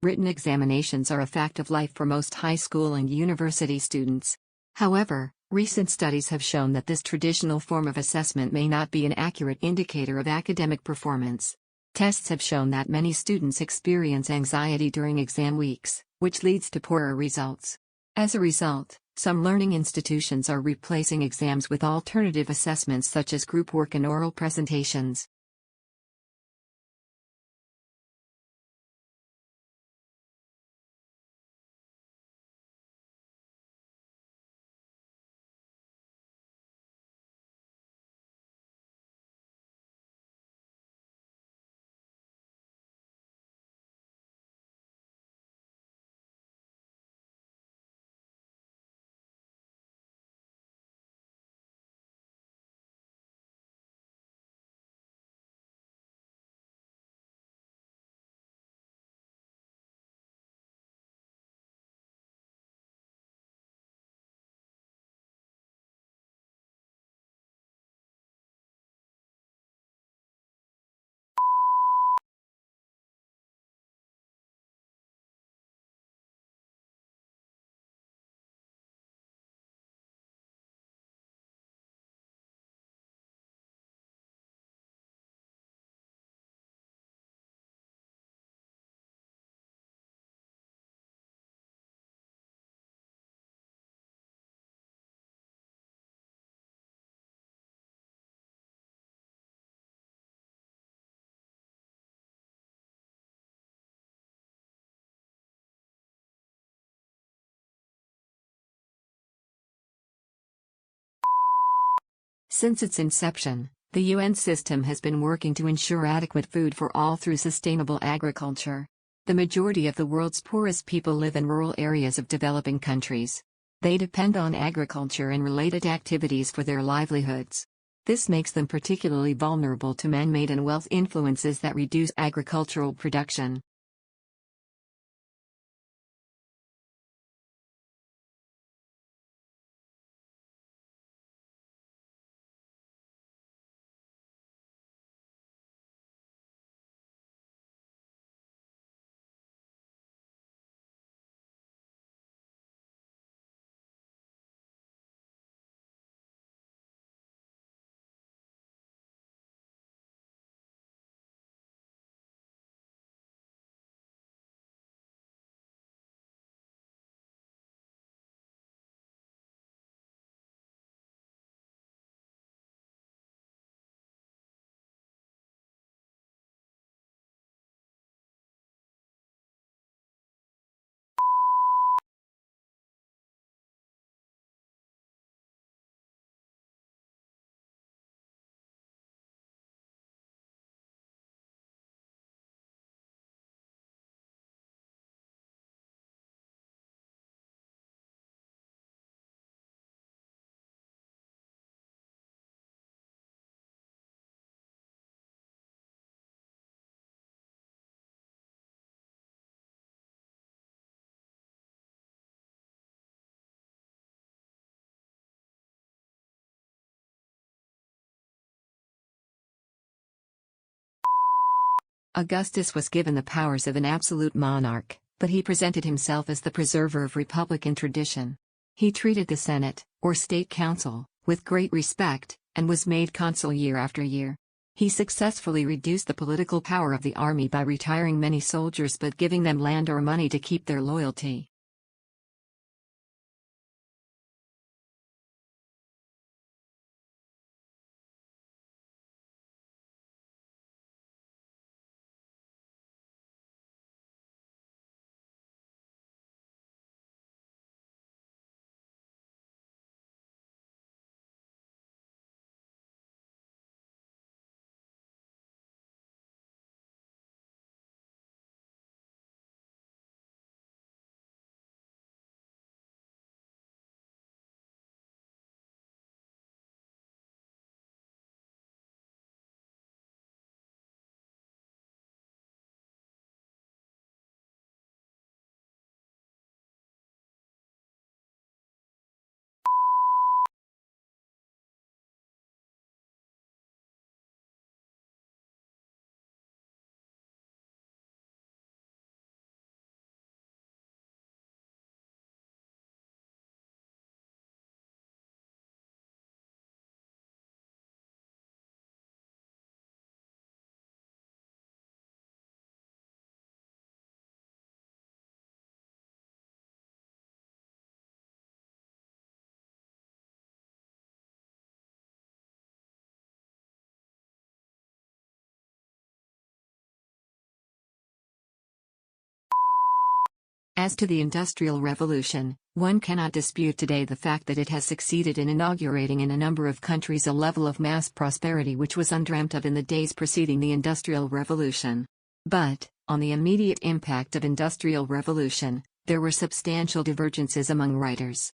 Written examinations are a fact of life for most high school and university students. However, recent studies have shown that this traditional form of assessment may not be an accurate indicator of academic performance. Tests have shown that many students experience anxiety during exam weeks, which leads to poorer results. As a result, some learning institutions are replacing exams with alternative assessments such as group work and oral presentations. Since its inception, the UN system has been working to ensure adequate food for all through sustainable agriculture. The majority of the world's poorest people live in rural areas of developing countries. They depend on agriculture and related activities for their livelihoods. This makes them particularly vulnerable to man-made and wealth influences that reduce agricultural production. Augustus was given the powers of an absolute monarch, but he presented himself as the preserver of republican tradition. He treated the Senate, or State Council, with great respect, and was made consul year after year. He successfully reduced the political power of the army by retiring many soldiers but giving them land or money to keep their loyalty. As to the Industrial Revolution, one cannot dispute today the fact that it has succeeded in inaugurating in a number of countries a level of mass prosperity which was undreamt of in the days preceding the Industrial Revolution. But, on the immediate impact of Industrial Revolution, there were substantial divergences among writers.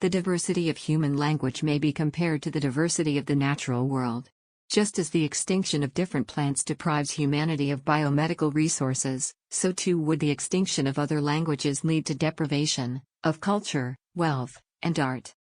The diversity of human language may be compared to the diversity of the natural world. Just as the extinction of different plants deprives humanity of biomedical resources, so too would the extinction of other languages lead to deprivation of culture, wealth, and art.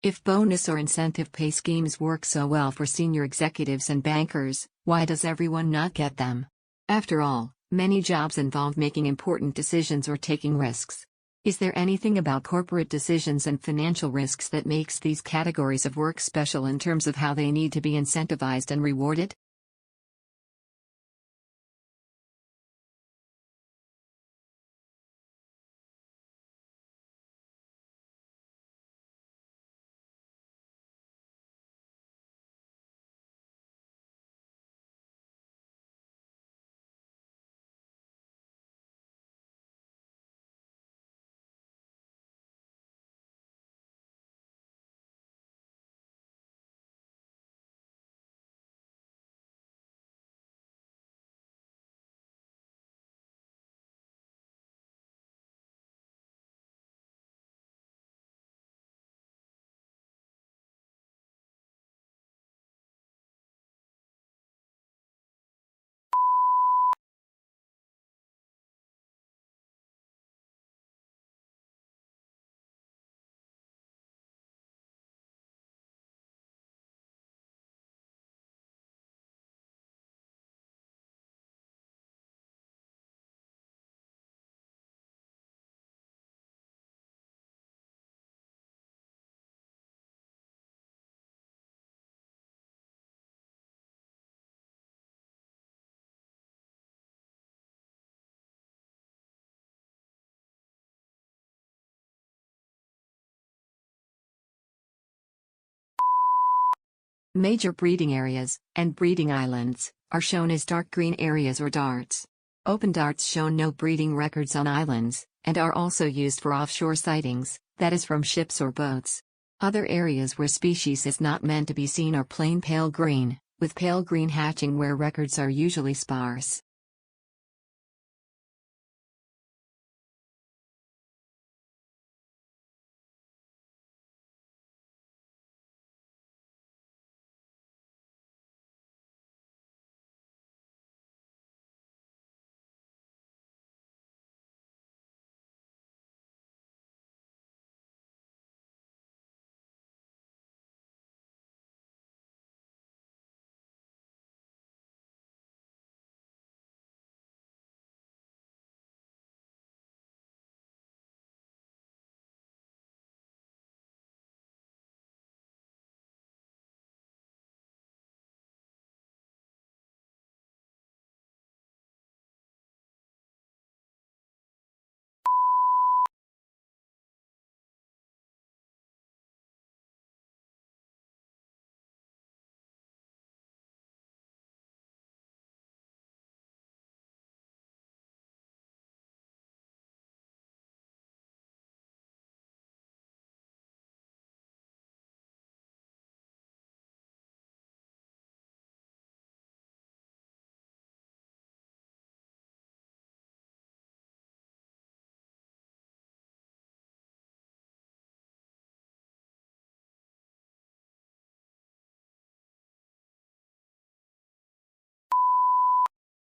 If bonus or incentive pay schemes work so well for senior executives and bankers, why does everyone not get them? After all, many jobs involve making important decisions or taking risks. Is there anything about corporate decisions and financial risks that makes these categories of work special in terms of how they need to be incentivized and rewarded? Major breeding areas and breeding islands are shown as dark green areas or darts. Open darts show no breeding records on islands, and are also used for offshore sightings, that is from ships or boats. Other areas where species is not meant to be seen are plain pale green, with pale green hatching where records are usually sparse.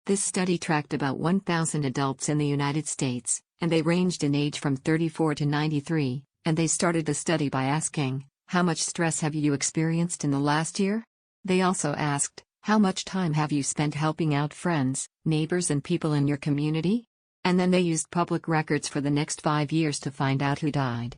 This study tracked about 1,000 adults in the United States, and they ranged in age from 34 to 93, and they started the study by asking, "How much stress have you experienced in the last year?" They also asked, "How much time have you spent helping out friends, neighbors and people in your community?" And then they used public records for the next 5 years to find out who died.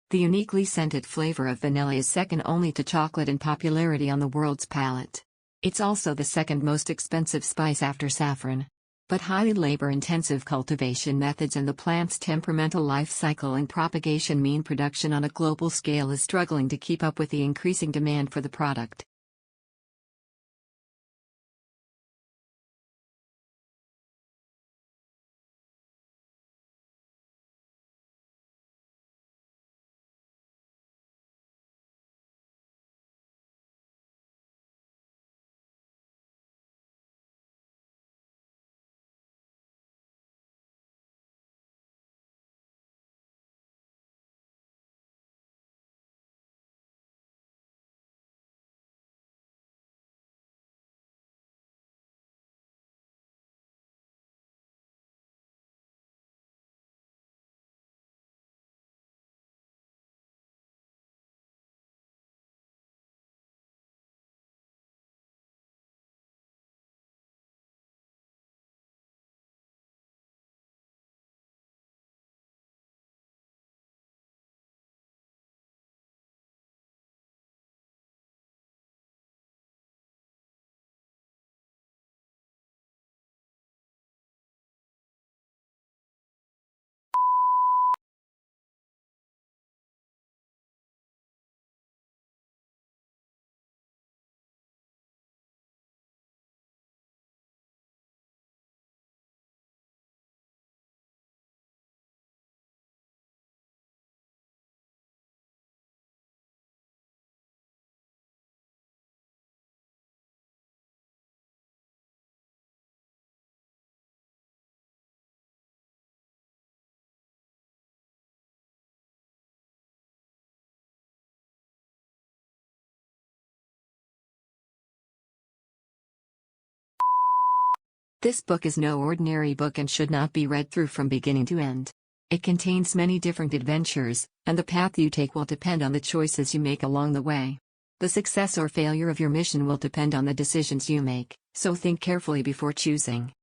The uniquely scented flavor of vanilla is second only to chocolate in popularity on the world's palate. It's also the second most expensive spice after saffron. But highly labor-intensive cultivation methods and the plant's temperamental life cycle and propagation mean production on a global scale is struggling to keep up with the increasing demand for the product. This book is no ordinary book and should not be read through from beginning to end. It contains many different adventures, and the path you take will depend on the choices you make along the way. The success or failure of your mission will depend on the decisions you make, so think carefully before choosing.